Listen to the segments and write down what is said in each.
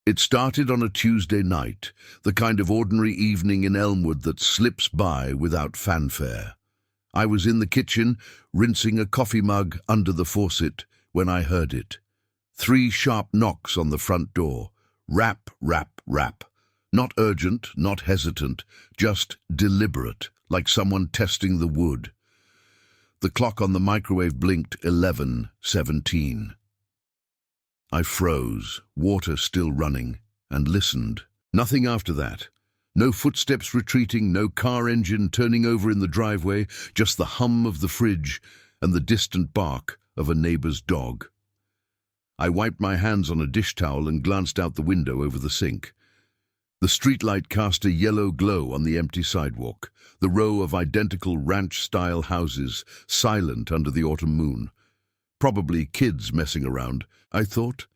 It started on a Tuesday night, the kind of ordinary evening in Elmwood that slips by without fanfare. I was in the kitchen, rinsing a coffee mug under the faucet, when I heard it. 3 sharp knocks on the front door. Rap, rap, rap. Not urgent, not hesitant, just deliberate, like someone testing the wood. The clock on the microwave blinked 11:17. I froze, water still running, and listened. Nothing after that. No footsteps retreating, no car engine turning over in the driveway, just the hum of the fridge and the distant bark of a neighbor's dog. I wiped my hands on a dish towel and glanced out the window over the sink. The streetlight cast a yellow glow on the empty sidewalk, the row of identical ranch-style houses, silent under the autumn moon. Probably kids messing around, I thought,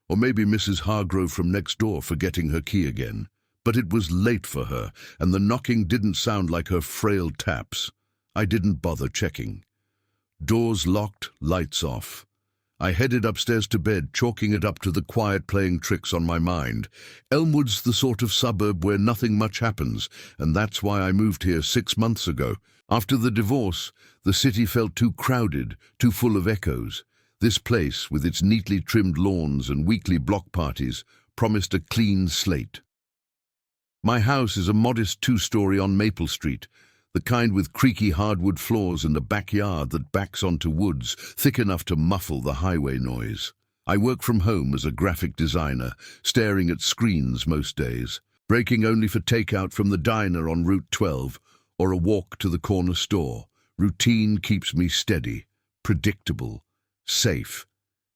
or maybe Mrs. Hargrove from next door forgetting her key again. But it was late for her, and the knocking didn't sound like her frail taps. I didn't bother checking. Doors locked, lights off. I headed upstairs to bed, chalking it up to the quiet playing tricks on my mind. Elmwood's the sort of suburb where nothing much happens, and that's why I moved here 6 months ago. After the divorce, the city felt too crowded, too full of echoes. This place, with its neatly trimmed lawns and weekly block parties, promised a clean slate. My house is a modest 2-story on Maple Street, the kind with creaky hardwood floors and a backyard that backs onto woods thick enough to muffle the highway noise. I work from home as a graphic designer, staring at screens most days, breaking only for takeout from the diner on Route 12 or a walk to the corner store. Routine keeps me steady, predictable, safe.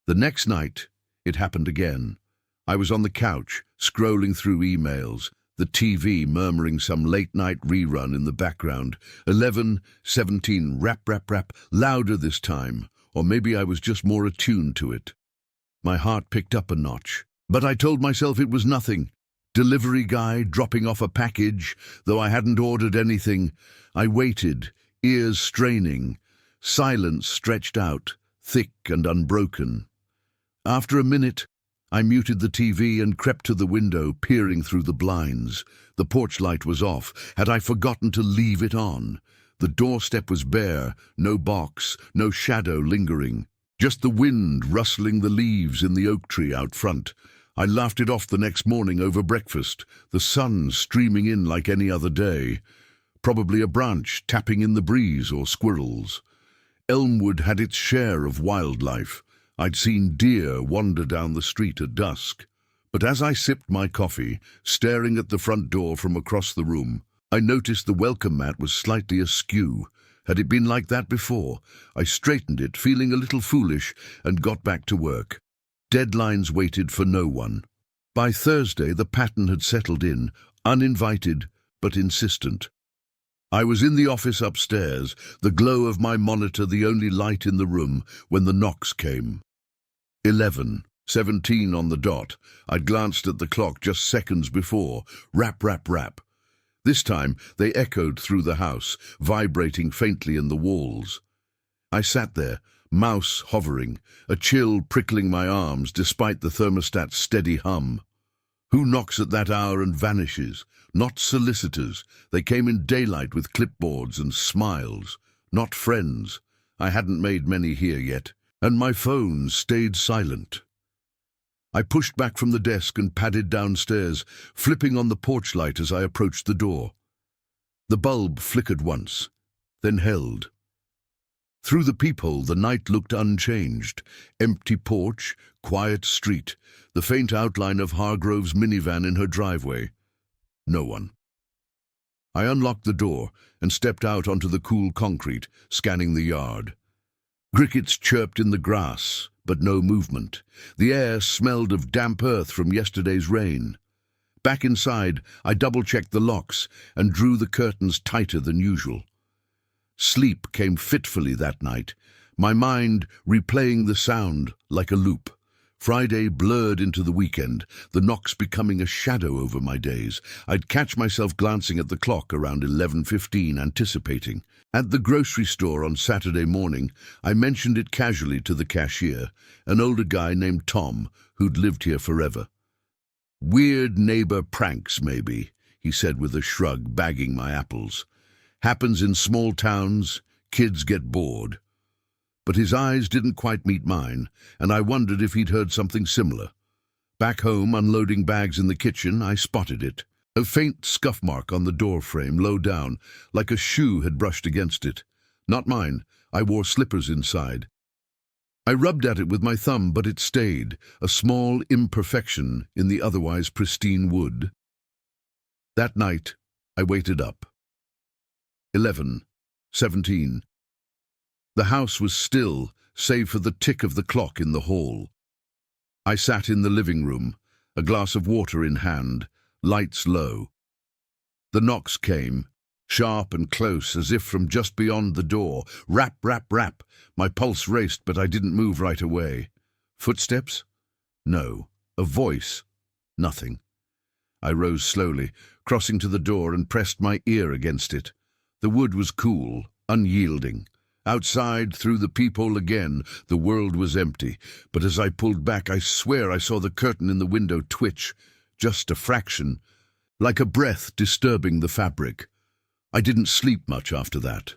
The next night, it happened again. I was on the couch, scrolling through emails, the TV murmuring some late-night rerun in the background. 11:17, rap, rap, rap, louder this time, or maybe I was just more attuned to it. My heart picked up a notch, but I told myself it was nothing. Delivery guy dropping off a package, though I hadn't ordered anything. I waited, ears straining, silence stretched out, thick and unbroken. After a minute, I muted the TV and crept to the window, peering through the blinds. The porch light was off. Had I forgotten to leave it on? The doorstep was bare, no box, no shadow lingering. Just the wind rustling the leaves in the oak tree out front. I laughed it off the next morning over breakfast, the sun streaming in like any other day. Probably a branch tapping in the breeze or squirrels. Elmwood had its share of wildlife. I'd seen deer wander down the street at dusk. But as I sipped my coffee, staring at the front door from across the room, I noticed the welcome mat was slightly askew. Had it been like that before? I straightened it, feeling a little foolish, and got back to work. Deadlines waited for no one. By Thursday, the pattern had settled in, uninvited but insistent. I was in the office upstairs, the glow of my monitor the only light in the room, when the knocks came. 11:17 on the dot. I'd glanced at the clock just seconds before. Rap, rap, rap. This time they echoed through the house, vibrating faintly in the walls. I sat there, mouse hovering, a chill prickling my arms despite the thermostat's steady hum. Who knocks at that hour and vanishes? Not solicitors. They came in daylight with clipboards and smiles. Not friends. I hadn't made many here yet, and my phone stayed silent. I pushed back from the desk and padded downstairs, flipping on the porch light as I approached the door. The bulb flickered once, then held. Through the peephole, the night looked unchanged. Empty porch, quiet street, the faint outline of Hargrove's minivan in her driveway. No one. I unlocked the door and stepped out onto the cool concrete, scanning the yard. Crickets chirped in the grass, but no movement. The air smelled of damp earth from yesterday's rain. Back inside, I double-checked the locks and drew the curtains tighter than usual. Sleep came fitfully that night, my mind replaying the sound like a loop. Friday blurred into the weekend, the knocks becoming a shadow over my days. I'd catch myself glancing at the clock around 11:15, anticipating. At the grocery store on Saturday morning, I mentioned it casually to the cashier, an older guy named Tom, who'd lived here forever. Weird neighbor pranks, maybe, he said with a shrug, bagging my apples. Happens in small towns, kids get bored. But his eyes didn't quite meet mine, and I wondered if he'd heard something similar. Back home, unloading bags in the kitchen, I spotted it. A faint scuff mark on the door frame, low down, like a shoe had brushed against it. Not mine. I wore slippers inside. I rubbed at it with my thumb, but it stayed, a small imperfection in the otherwise pristine wood. That night, I waited up. 11:17. The house was still, save for the tick of the clock in the hall. I sat in the living room, a glass of water in hand, lights low. The knocks came, sharp and close, as if from just beyond the door. Rap, rap, rap. My pulse raced, but I didn't move right away. Footsteps? No. A voice? Nothing. I rose slowly, crossing to the door and pressed my ear against it. The wood was cool, unyielding. Outside, through the peephole again, the world was empty, but as I pulled back, I swear I saw the curtain in the window twitch, just a fraction, like a breath disturbing the fabric. I didn't sleep much after that.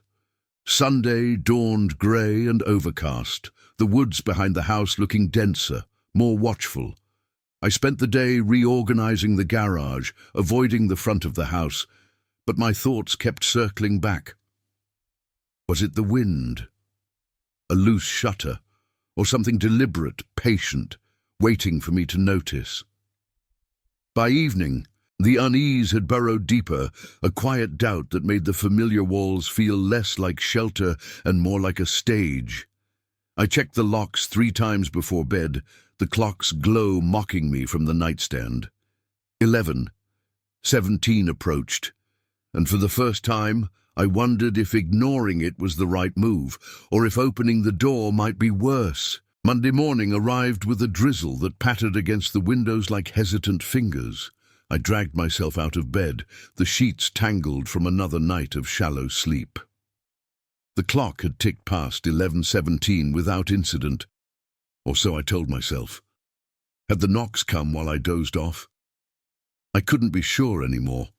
Sunday dawned grey and overcast, the woods behind the house looking denser, more watchful. I spent the day reorganizing the garage, avoiding the front of the house, but my thoughts kept circling back. Was it the wind? A loose shutter? Or something deliberate, patient, waiting for me to notice? By evening, the unease had burrowed deeper, a quiet doubt that made the familiar walls feel less like shelter and more like a stage. I checked the locks 3 times before bed, the clock's glow mocking me from the nightstand. 11:17 approached, and for the first time, I wondered if ignoring it was the right move, or if opening the door might be worse. Monday morning arrived with a drizzle that pattered against the windows like hesitant fingers. I dragged myself out of bed, the sheets tangled from another night of shallow sleep. The clock had ticked past 11:17 without incident, or so I told myself. Had the knocks come while I dozed off? I couldn't be sure anymore.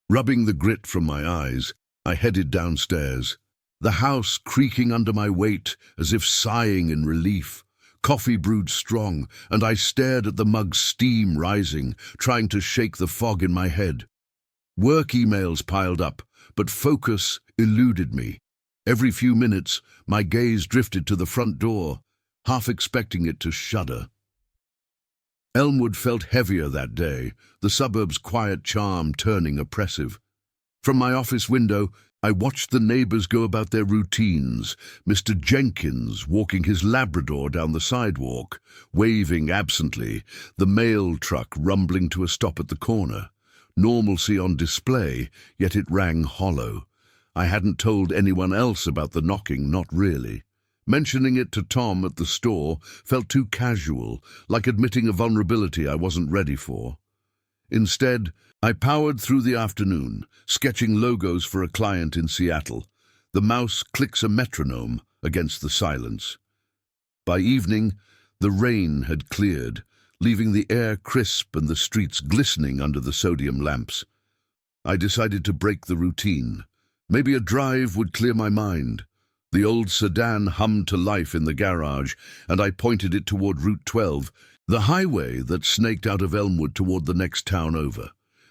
Rubbing the grit from my eyes, I headed downstairs, the house creaking under my weight as if sighing in relief. Coffee brewed strong, and I stared at the mug's steam rising, trying to shake the fog in my head. Work emails piled up, but focus eluded me. Every few minutes, my gaze drifted to the front door, half expecting it to shudder. Elmwood felt heavier that day, the suburb's quiet charm turning oppressive. From my office window, I watched the neighbors go about their routines, Mr. Jenkins walking his Labrador down the sidewalk, waving absently, the mail truck rumbling to a stop at the corner. Normalcy on display, yet it rang hollow. I hadn't told anyone else about the knocking, not really. Mentioning it to Tom at the store felt too casual, like admitting a vulnerability I wasn't ready for. Instead, I powered through the afternoon, sketching logos for a client in Seattle. The mouse clicks a metronome against the silence. By evening, the rain had cleared, leaving the air crisp and the streets glistening under the sodium lamps. I decided to break the routine. Maybe a drive would clear my mind. The old sedan hummed to life in the garage, and I pointed it toward Route 12, the highway that snaked out of Elmwood toward the next town over.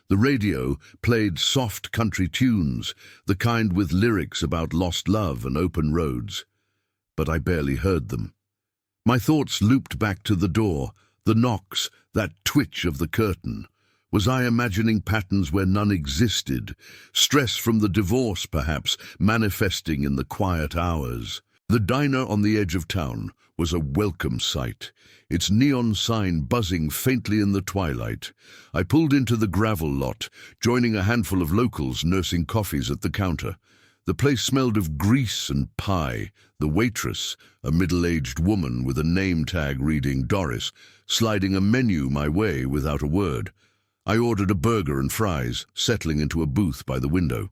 The radio played soft country tunes, the kind with lyrics about lost love and open roads. But I barely heard them. My thoughts looped back to the door, the knocks, that twitch of the curtain. Was I imagining patterns where none existed? Stress from the divorce, perhaps, manifesting in the quiet hours. The diner on the edge of town was a welcome sight, its neon sign buzzing faintly in the twilight. I pulled into the gravel lot, joining a handful of locals nursing coffees at the counter. The place smelled of grease and pie. The waitress, a middle-aged woman with a name tag reading Doris, sliding a menu my way without a word. I ordered a burger and fries, settling into a booth by the window.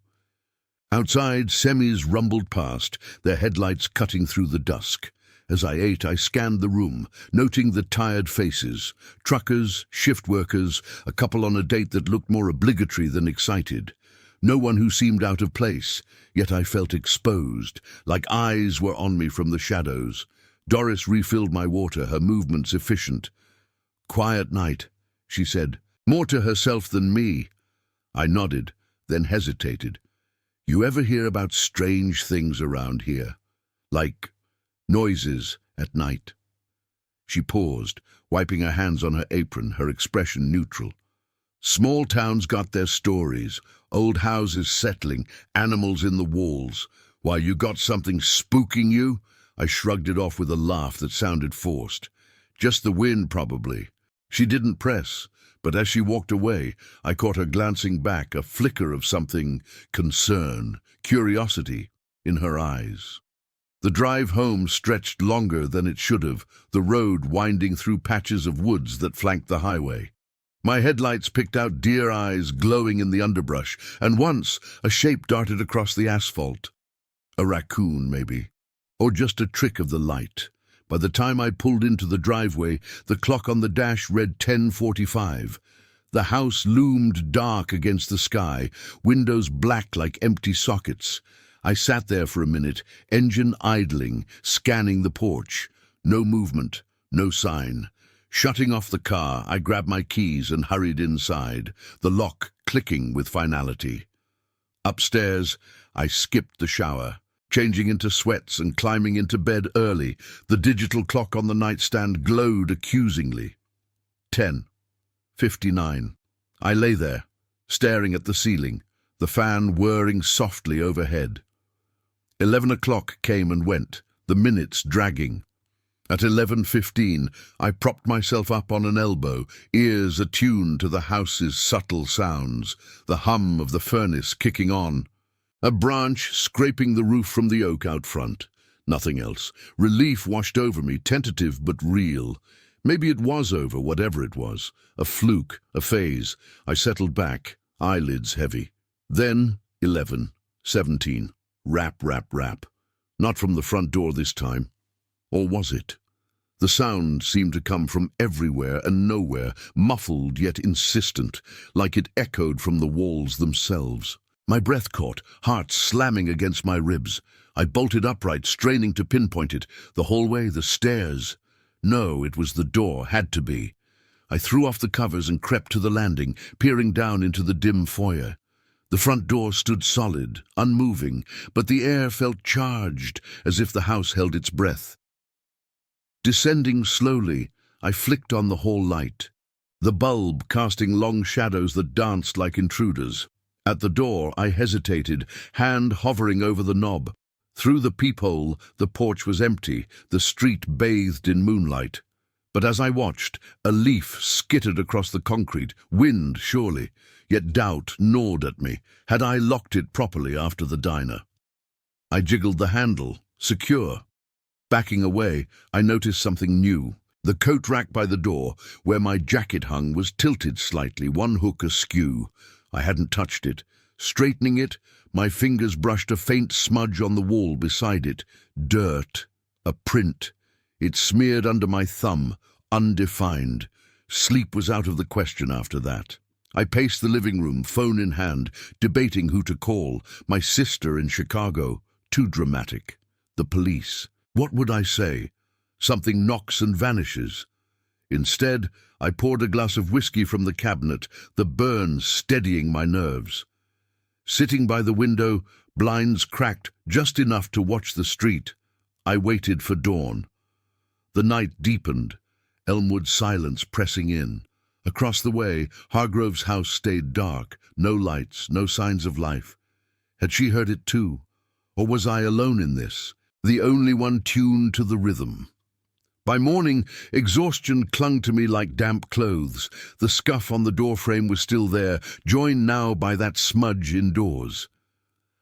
Outside, semis rumbled past, their headlights cutting through the dusk. As I ate, I scanned the room, noting the tired faces. Truckers, shift workers, a couple on a date that looked more obligatory than excited. No one who seemed out of place, yet I felt exposed, like eyes were on me from the shadows. Doris refilled my water, her movements efficient. "Quiet night," she said, more to herself than me. I nodded, then hesitated. "You ever hear about strange things around here? Like noises at night?" She paused, wiping her hands on her apron, her expression neutral. "Small towns got their stories, old houses settling, animals in the walls. Why, you got something spooking you?" I shrugged it off with a laugh that sounded forced. "Just the wind, probably." She didn't press, but as she walked away, I caught her glancing back, a flicker of something, concern, curiosity, in her eyes. The drive home stretched longer than it should have, the road winding through patches of woods that flanked the highway. My headlights picked out deer eyes glowing in the underbrush, and once a shape darted across the asphalt. A raccoon, maybe, or just a trick of the light. By the time I pulled into the driveway, the clock on the dash read 10:45. The house loomed dark against the sky, windows black like empty sockets. I sat there for a minute, engine idling, scanning the porch. No movement, no sign. Shutting off the car, I grabbed my keys and hurried inside, the lock clicking with finality. Upstairs, I skipped the shower, changing into sweats and climbing into bed early. The digital clock on the nightstand glowed accusingly. 10:59. I lay there, staring at the ceiling, the fan whirring softly overhead. 11 o'clock came and went, the minutes dragging. At 11:15, I propped myself up on an elbow, ears attuned to the house's subtle sounds, the hum of the furnace kicking on. A branch scraping the roof from the oak out front. Nothing else. Relief washed over me, tentative but real. Maybe it was over, whatever it was. A fluke, a phase. I settled back, eyelids heavy. Then 11:17. Rap, rap, rap. Not from the front door this time. Or was it? The sound seemed to come from everywhere and nowhere, muffled yet insistent, like it echoed from the walls themselves. My breath caught, heart slamming against my ribs. I bolted upright, straining to pinpoint it. The hallway, the stairs. No, it was the door, had to be. I threw off the covers and crept to the landing, peering down into the dim foyer. The front door stood solid, unmoving, but the air felt charged, as if the house held its breath. Descending slowly, I flicked on the hall light, the bulb casting long shadows that danced like intruders. At the door, I hesitated, hand hovering over the knob. Through the peephole, the porch was empty, the street bathed in moonlight. But as I watched, a leaf skittered across the concrete, wind surely, yet doubt gnawed at me. Had I locked it properly after the diner? I jiggled the handle, secure. Backing away, I noticed something new. The coat rack by the door, where my jacket hung, was tilted slightly, one hook askew. I hadn't touched it. Straightening it, my fingers brushed a faint smudge on the wall beside it. Dirt. A print. It smeared under my thumb, undefined. Sleep was out of the question after that. I paced the living room, phone in hand, debating who to call. My sister in Chicago. Too dramatic. The police. What would I say? Something knocks and vanishes. Instead, I poured a glass of whiskey from the cabinet, the burn steadying my nerves. Sitting by the window, blinds cracked just enough to watch the street, I waited for dawn. The night deepened, Elmwood silence pressing in. Across the way, Hargrove's house stayed dark, no lights, no signs of life. Had she heard it too? Or was I alone in this, the only one tuned to the rhythm? By morning, exhaustion clung to me like damp clothes. The scuff on the doorframe was still there, joined now by that smudge indoors.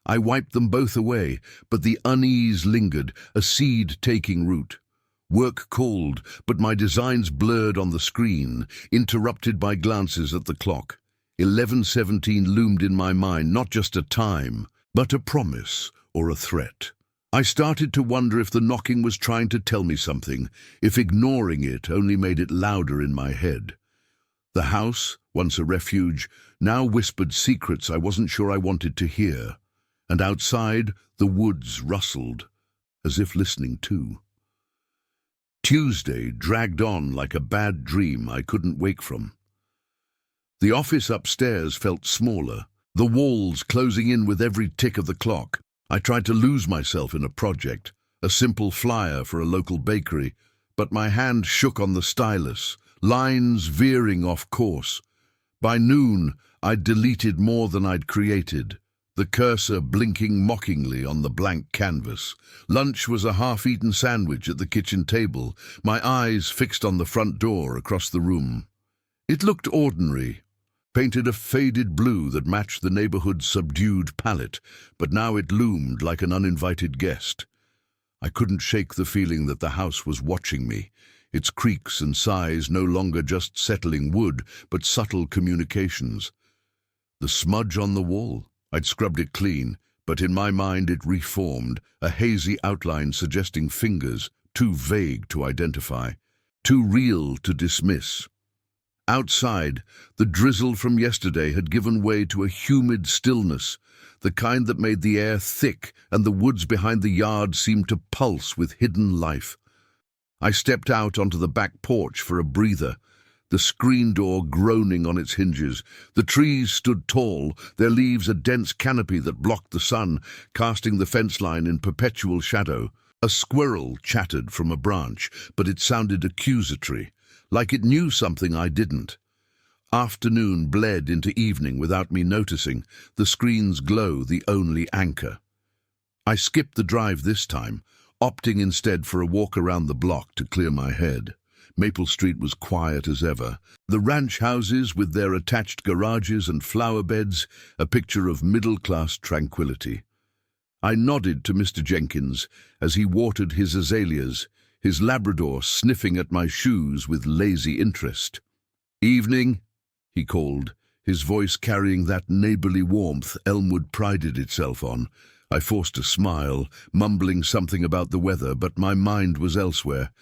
I wiped them both away, but the unease lingered, a seed taking root. Work called, but my designs blurred on the screen, interrupted by glances at the clock. 11:17 loomed in my mind, not just a time, but a promise or a threat. I started to wonder if the knocking was trying to tell me something, if ignoring it only made it louder in my head. The house, once a refuge, now whispered secrets I wasn't sure I wanted to hear, and outside the woods rustled, as if listening too. Tuesday dragged on like a bad dream I couldn't wake from. The office upstairs felt smaller, the walls closing in with every tick of the clock. I tried to lose myself in a project, a simple flyer for a local bakery, but my hand shook on the stylus, lines veering off course. By noon, I'd deleted more than I'd created, the cursor blinking mockingly on the blank canvas. Lunch was a half-eaten sandwich at the kitchen table, my eyes fixed on the front door across the room. It looked ordinary, painted a faded blue that matched the neighborhood's subdued palette, but now it loomed like an uninvited guest. I couldn't shake the feeling that the house was watching me, its creaks and sighs no longer just settling wood, but subtle communications. The smudge on the wall, I'd scrubbed it clean, but in my mind it reformed, a hazy outline suggesting fingers, too vague to identify, too real to dismiss. Outside, the drizzle from yesterday had given way to a humid stillness, the kind that made the air thick and the woods behind the yard seemed to pulse with hidden life. I stepped out onto the back porch for a breather, the screen door groaning on its hinges. The trees stood tall, their leaves a dense canopy that blocked the sun, casting the fence line in perpetual shadow. A squirrel chattered from a branch, but it sounded accusatory, like it knew something I didn't. Afternoon bled into evening without me noticing, the screen's glow the only anchor. I skipped the drive this time, opting instead for a walk around the block to clear my head. Maple Street was quiet as ever. The ranch houses with their attached garages and flower beds, a picture of middle-class tranquility. I nodded to Mr. Jenkins as he watered his azaleas, his Labrador sniffing at my shoes with lazy interest. "Evening," he called, his voice carrying that neighborly warmth Elmwood prided itself on. I forced a smile, mumbling something about the weather, but my mind was elsewhere.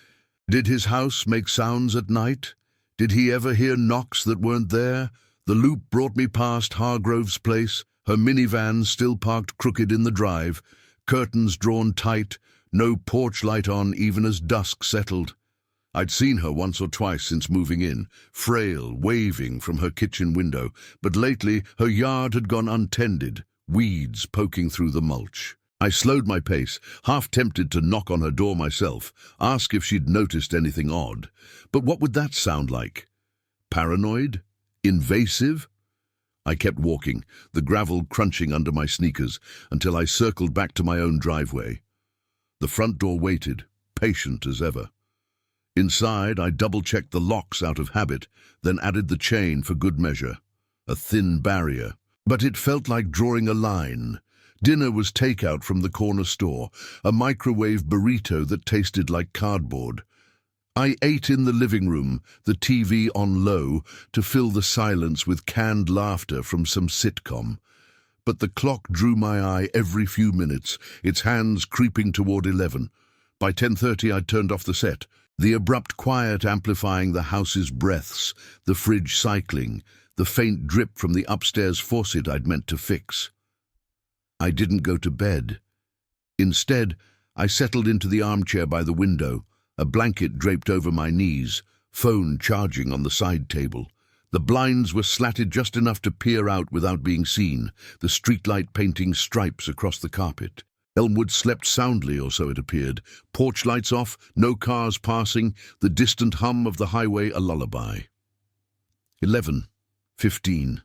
Did his house make sounds at night? Did he ever hear knocks that weren't there? The loop brought me past Hargrove's place, her minivan still parked crooked in the drive, curtains drawn tight, no porch light on even as dusk settled. I'd seen her once or twice since moving in, frail, waving from her kitchen window, but lately her yard had gone untended, weeds poking through the mulch. I slowed my pace, half tempted to knock on her door myself, ask if she'd noticed anything odd. But what would that sound like? Paranoid? Invasive? I kept walking, the gravel crunching under my sneakers, until I circled back to my own driveway. The front door waited, patient as ever. Inside, I double-checked the locks out of habit, then added the chain for good measure. A thin barrier, but it felt like drawing a line. Dinner was takeout from the corner store, a microwave burrito that tasted like cardboard. I ate in the living room, the TV on low, to fill the silence with canned laughter from some sitcom. But the clock drew my eye every few minutes, its hands creeping toward 11. By 10:30 I'd turned off the set, the abrupt quiet amplifying the house's breaths, the fridge cycling, the faint drip from the upstairs faucet I'd meant to fix. I didn't go to bed. Instead, I settled into the armchair by the window, a blanket draped over my knees, phone charging on the side table. The blinds were slatted just enough to peer out without being seen, the streetlight painting stripes across the carpet. Elmwood slept soundly, or so it appeared. Porch lights off, no cars passing, the distant hum of the highway a lullaby. 11:15.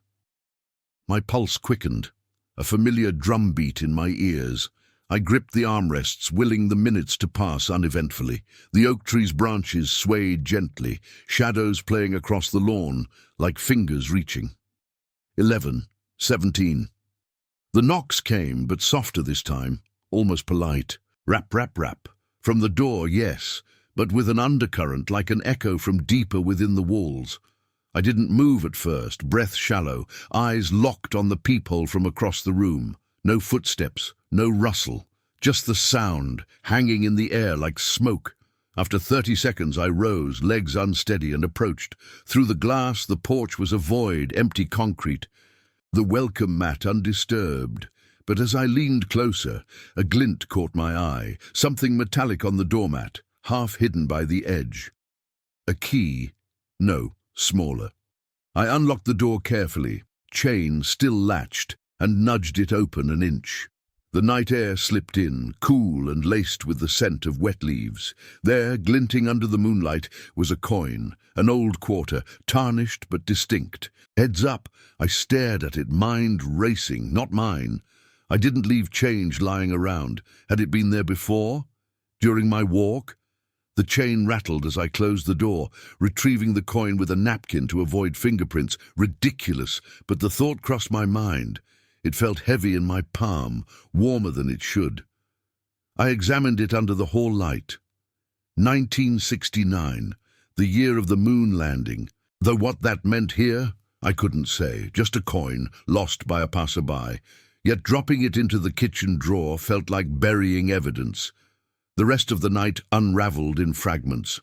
My pulse quickened, a familiar drumbeat in my ears. I gripped the armrests, willing the minutes to pass uneventfully. The oak tree's branches swayed gently, shadows playing across the lawn, like fingers reaching. 11:17. The knocks came, but softer this time, almost polite. Rap, rap, rap. From the door, yes, but with an undercurrent like an echo from deeper within the walls. I didn't move at first, breath shallow, eyes locked on the peephole from across the room. No footsteps, no rustle, Just the sound, hanging in the air like smoke. After 30 seconds, I rose, legs unsteady, and approached. Through the glass, the porch was a void, empty concrete. The welcome mat undisturbed. But as I leaned closer, a glint caught my eye, something metallic on the doormat, half hidden by the edge. A key. No, smaller. I unlocked the door carefully, chain still latched, and nudged it open an inch. The night air slipped in, cool and laced with the scent of wet leaves. There, glinting under the moonlight, was a coin, an old quarter, tarnished but distinct. Heads up, I stared at it, mind racing, not mine. I didn't leave change lying around. Had it been there before? During my walk? The chain rattled as I closed the door, retrieving the coin with a napkin to avoid fingerprints. Ridiculous, but the thought crossed my mind. It felt heavy in my palm, warmer than it should. I examined it under the hall light. 1969, the year of the moon landing. Though what that meant here, I couldn't say. Just a coin, lost by a passerby. Yet dropping it into the kitchen drawer felt like burying evidence. The rest of the night unraveled in fragments.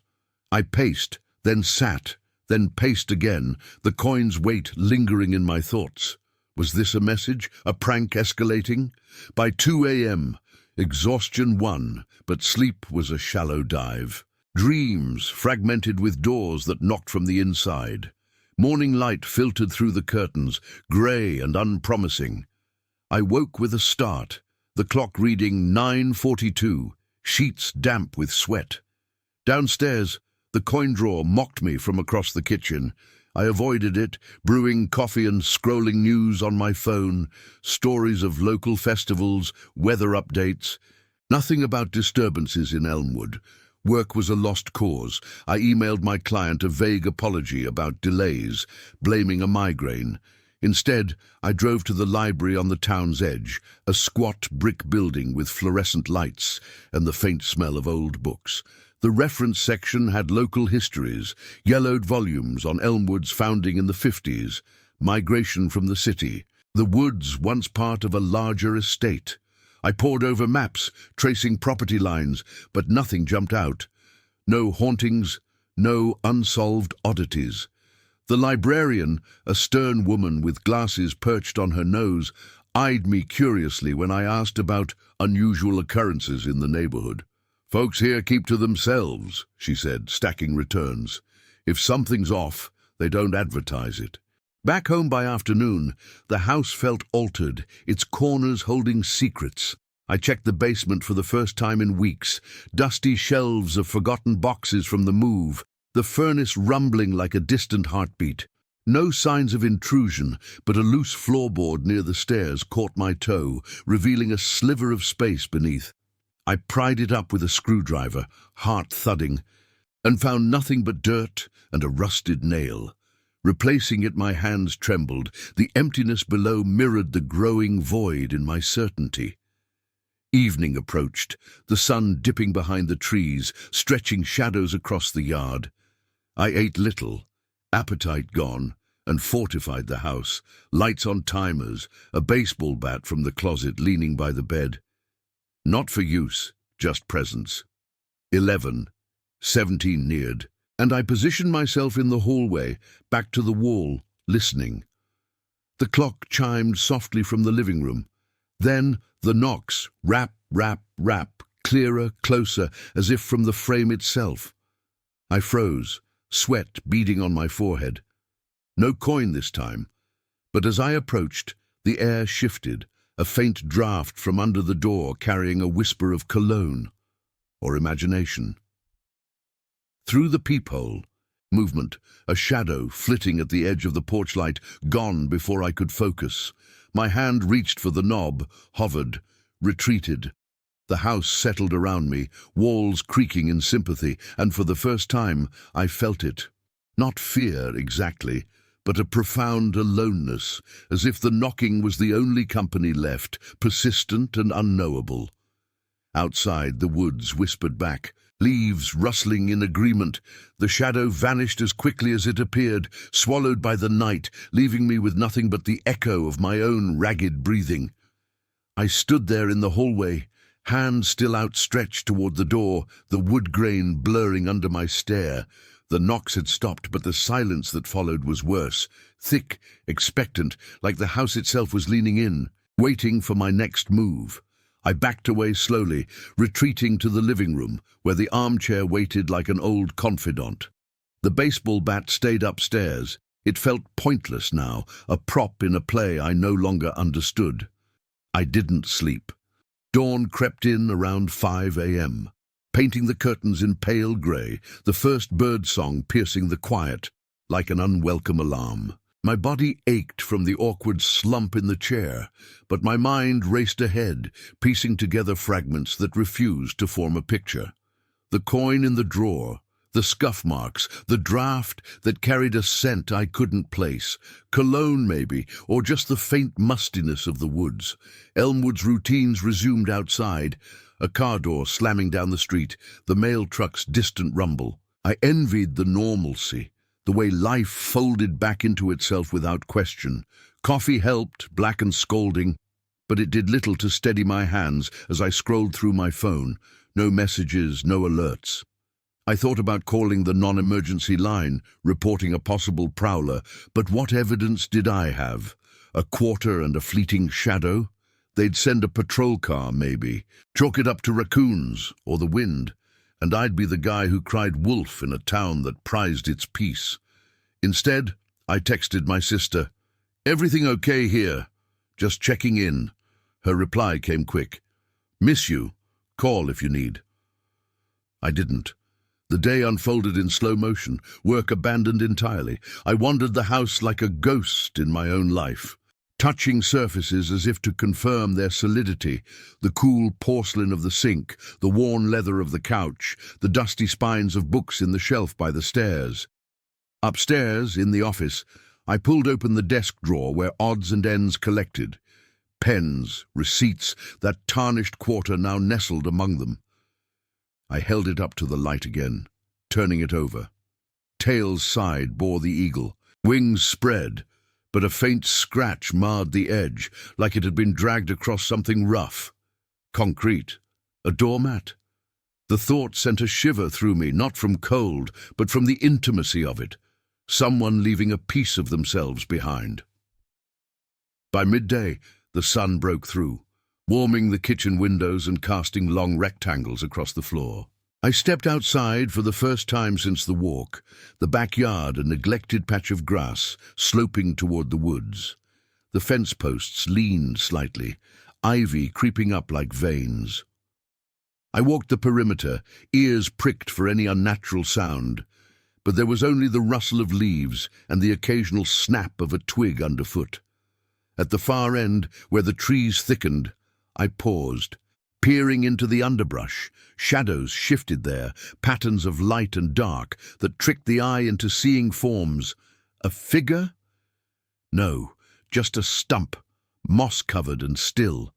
I paced, then sat, then paced again, the coin's weight lingering in my thoughts. Was this a message, a prank escalating? By 2 a.m., exhaustion won, but sleep was a shallow dive. Dreams fragmented with doors that knocked from the inside. Morning light filtered through the curtains, grey and unpromising. I woke with a start, the clock reading 9:42. Sheets damp with sweat. Downstairs, the coin drawer mocked me from across the kitchen. I avoided it, brewing coffee and scrolling news on my phone, stories of local festivals, weather updates. Nothing about disturbances in Elmwood. Work was a lost cause. I emailed my client a vague apology about delays, blaming a migraine. Instead, I drove to the library on the town's edge, a squat brick building with fluorescent lights and the faint smell of old books. The reference section had local histories, yellowed volumes on Elmwood's founding in the 50s, migration from the city, the woods once part of a larger estate. I pored over maps, tracing property lines, but nothing jumped out. No hauntings, no unsolved oddities. The librarian, a stern woman with glasses perched on her nose, eyed me curiously when I asked about unusual occurrences in the neighborhood. "Folks here keep to themselves," she said, stacking returns. "If something's off, they don't advertise it." Back home by afternoon, the house felt altered, its corners holding secrets. I checked the basement for the first time in weeks, dusty shelves of forgotten boxes from the move, the furnace rumbling like a distant heartbeat. No signs of intrusion, but a loose floorboard near the stairs caught my toe, revealing a sliver of space beneath. I pried it up with a screwdriver, heart thudding, and found nothing but dirt and a rusted nail. Replacing it, my hands trembled. The emptiness below mirrored the growing void in my certainty. Evening approached, the sun dipping behind the trees, stretching shadows across the yard. I ate little, appetite gone, and fortified the house, lights on timers, a baseball bat from the closet leaning by the bed. Not for use, just presence. 11, 17 neared, and I positioned myself in the hallway, back to the wall, listening. The clock chimed softly from the living room. Then the knocks, rap, rap, rap, clearer, closer, as if from the frame itself. I froze, sweat beading on my forehead. No coin this time, but as I approached, the air shifted, a faint draught from under the door carrying a whisper of cologne or imagination. Through the peephole, movement, a shadow flitting at the edge of the porch light, gone before I could focus. My hand reached for the knob, hovered, retreated. The house settled around me, walls creaking in sympathy, and for the first time I felt it. Not fear exactly, but a profound aloneness, as if the knocking was the only company left, persistent and unknowable. Outside, the woods whispered back, leaves rustling in agreement. The shadow vanished as quickly as it appeared, swallowed by the night, leaving me with nothing but the echo of my own ragged breathing. I stood there in the hallway, Hand still outstretched toward the door, the wood grain blurring under my stare. The knocks had stopped, but the silence that followed was worse. Thick, expectant, like the house itself was leaning in, waiting for my next move. I backed away slowly, retreating to the living room, where the armchair waited like an old confidant. The baseball bat stayed upstairs. It felt pointless now, a prop in a play I no longer understood. I didn't sleep. Dawn crept in around 5 a.m., painting the curtains in pale grey, the first bird song piercing the quiet like an unwelcome alarm. My body ached from the awkward slump in the chair, but my mind raced ahead, piecing together fragments that refused to form a picture. The coin in the drawer, the scuff marks, the draft that carried a scent I couldn't place. Cologne, maybe, or just the faint mustiness of the woods. Elmwood's routines resumed outside, a car door slamming down the street, the mail truck's distant rumble. I envied the normalcy, the way life folded back into itself without question. Coffee helped, black and scalding, but it did little to steady my hands as I scrolled through my phone. No messages, no alerts. I thought about calling the non-emergency line, reporting a possible prowler, but what evidence did I have? A quarter and a fleeting shadow? They'd send a patrol car, maybe, chalk it up to raccoons or the wind, and I'd be the guy who cried wolf in a town that prized its peace. Instead, I texted my sister, "Everything okay here? Just checking in." Her reply came quick, "Miss you. Call if you need." I didn't. The day unfolded in slow motion, work abandoned entirely. I wandered the house like a ghost in my own life, touching surfaces as if to confirm their solidity, the cool porcelain of the sink, the worn leather of the couch, the dusty spines of books in the shelf by the stairs. Upstairs, in the office, I pulled open the desk drawer where odds and ends collected. Pens, receipts, that tarnished quarter now nestled among them. I held it up to the light again, turning it over. Tail's side bore the eagle. Wings spread, but a faint scratch marred the edge, like it had been dragged across something rough. Concrete. A doormat. The thought sent a shiver through me, not from cold, but from the intimacy of it. Someone leaving a piece of themselves behind. By midday, the sun broke through, warming the kitchen windows and casting long rectangles across the floor. I stepped outside for the first time since the walk, the backyard a neglected patch of grass sloping toward the woods. The fence posts leaned slightly, ivy creeping up like veins. I walked the perimeter, ears pricked for any unnatural sound, but there was only the rustle of leaves and the occasional snap of a twig underfoot. At the far end, where the trees thickened, I paused, peering into the underbrush. Shadows shifted there, patterns of light and dark that tricked the eye into seeing forms. A figure? No, just a stump, moss-covered and still.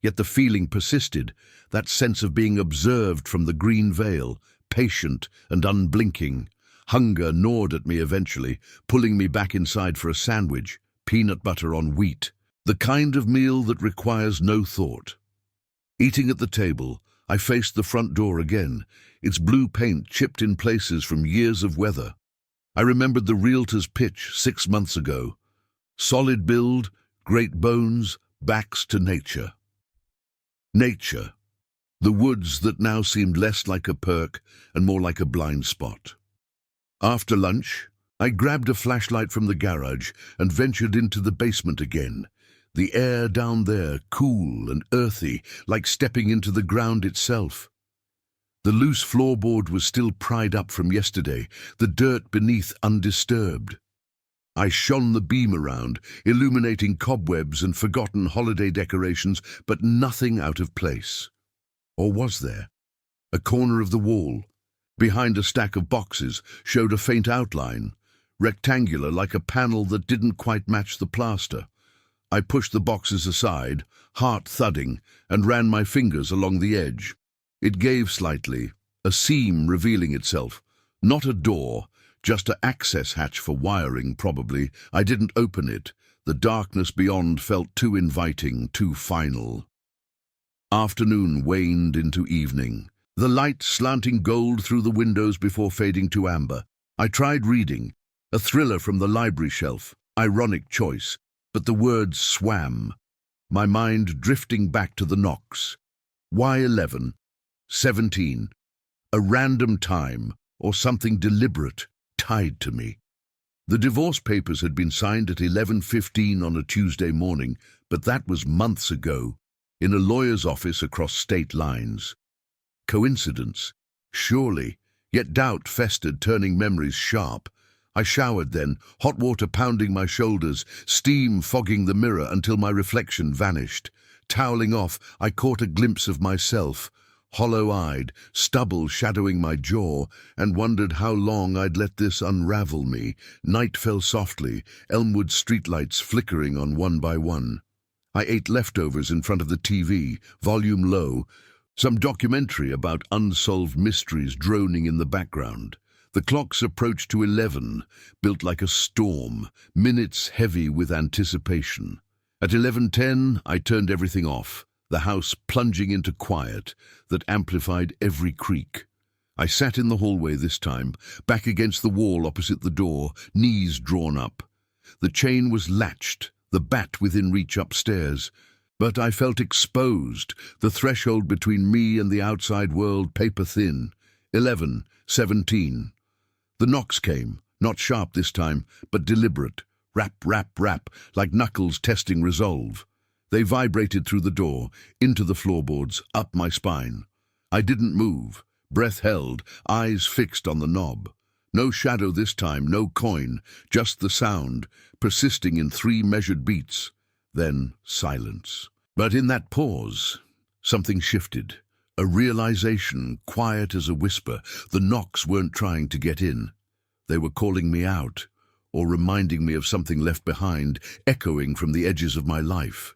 Yet the feeling persisted, that sense of being observed from the green veil, patient and unblinking. Hunger gnawed at me eventually, pulling me back inside for a sandwich, peanut butter on wheat, the kind of meal that requires no thought. Eating at the table, I faced the front door again, its blue paint chipped in places from years of weather. I remembered the realtor's pitch 6 months ago. Solid build, great bones, backs to nature. Nature. The woods that now seemed less like a perk and more like a blind spot. After lunch, I grabbed a flashlight from the garage and ventured into the basement again. The air down there, cool and earthy, like stepping into the ground itself. The loose floorboard was still pried up from yesterday, the dirt beneath undisturbed. I shone the beam around, illuminating cobwebs and forgotten holiday decorations, but nothing out of place. Or was there? A corner of the wall, behind a stack of boxes, showed a faint outline, rectangular like a panel that didn't quite match the plaster. I pushed the boxes aside, heart thudding, and ran my fingers along the edge. It gave slightly, a seam revealing itself. Not a door, just an access hatch for wiring, probably. I didn't open it. The darkness beyond felt too inviting, too final. Afternoon waned into evening, the light slanting gold through the windows before fading to amber. I tried reading, a thriller from the library shelf, ironic choice, but the words swam, my mind drifting back to the knocks. Why 11? 17? A random time, or something deliberate, tied to me. The divorce papers had been signed at 11:15 on a Tuesday morning, but that was months ago, in a lawyer's office across state lines. Coincidence? Surely, yet doubt festered, turning memories sharp. I showered then, hot water pounding my shoulders, steam fogging the mirror until my reflection vanished. Toweling off, I caught a glimpse of myself, hollow-eyed, stubble shadowing my jaw, and wondered how long I'd let this unravel me. Night fell softly, Elmwood streetlights flickering on one by one. I ate leftovers in front of the TV, volume low, some documentary about unsolved mysteries droning in the background. The clocks approached to 11, built like a storm, minutes heavy with anticipation. At 11:10, I turned everything off, the house plunging into quiet that amplified every creak. I sat in the hallway this time, back against the wall opposite the door, knees drawn up. The chain was latched, the bat within reach upstairs, but I felt exposed, the threshold between me and the outside world paper-thin. 11, 17. The knocks came, not sharp this time, but deliberate. Rap, rap, rap, like knuckles testing resolve. They vibrated through the door, into the floorboards, up my spine. I didn't move, breath held, eyes fixed on the knob. No shadow this time, no coin, just the sound, persisting in 3 measured beats. Then silence. But in that pause, something shifted. A realization, quiet as a whisper. The knocks weren't trying to get in. They were calling me out, or reminding me of something left behind, echoing from the edges of my life.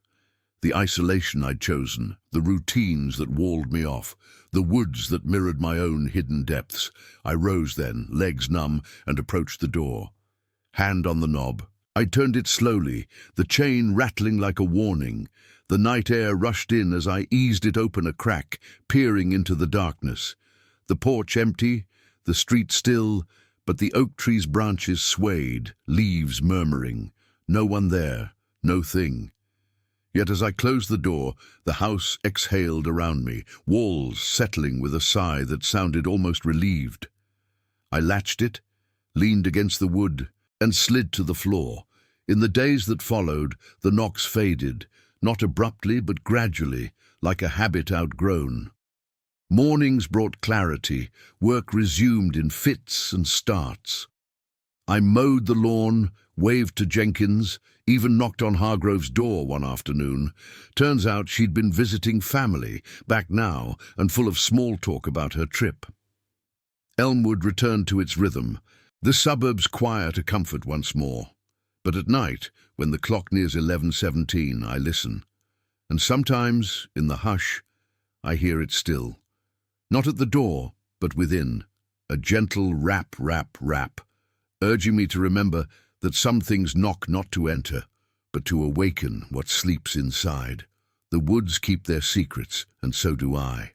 The isolation I'd chosen, the routines that walled me off, the woods that mirrored my own hidden depths. I rose then, legs numb, and approached the door. Hand on the knob. I turned it slowly, the chain rattling like a warning. The night air rushed in as I eased it open a crack, peering into the darkness. The porch empty, the street still, but the oak tree's branches swayed, leaves murmuring. No one there, no thing. Yet as I closed the door, the house exhaled around me, walls settling with a sigh that sounded almost relieved. I latched it, leaned against the wood, and slid to the floor. In the days that followed, the knocks faded, not abruptly but gradually, like a habit outgrown. Mornings brought clarity, work resumed in fits and starts. I mowed the lawn, waved to Jenkins, even knocked on Hargrove's door one afternoon. Turns out she'd been visiting family, back now, and full of small talk about her trip. Elmwood returned to its rhythm, the suburbs quiet a comfort once more. But at night, when the clock nears 11:17, I listen. And sometimes, in the hush, I hear it still. Not at the door, but within, a gentle rap, rap, rap, urging me to remember that some things knock not to enter, but to awaken what sleeps inside. The woods keep their secrets, and so do I.